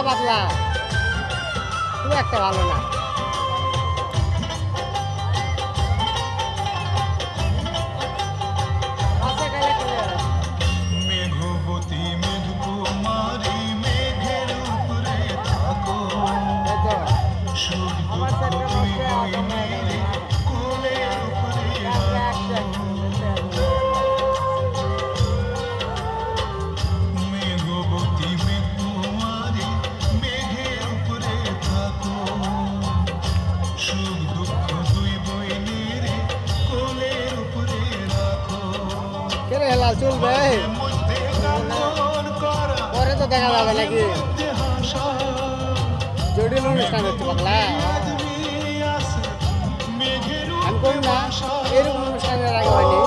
হালকা পাতলা, খুব একটা ভালো না। মেঘবতী মেঘকুমারী মেঘের উপরে থাকো, সুখ দুঃখ দুই বইনেরে কোলের উপরে রাখো। মেঘবতী মেঘকুমারী মেঘের উপরে থাকো, সুখ দুঃখ দুই বইনেরে কোলের উপরে রাখো। কেন হেলাল চলবে? পরে তো দেখা যাবে নাকি, জটিল অনুষ্ঠান হচ্ছে পাগলা। আমি করি না, এরকম অনুষ্ঠানের আগে হয়নি।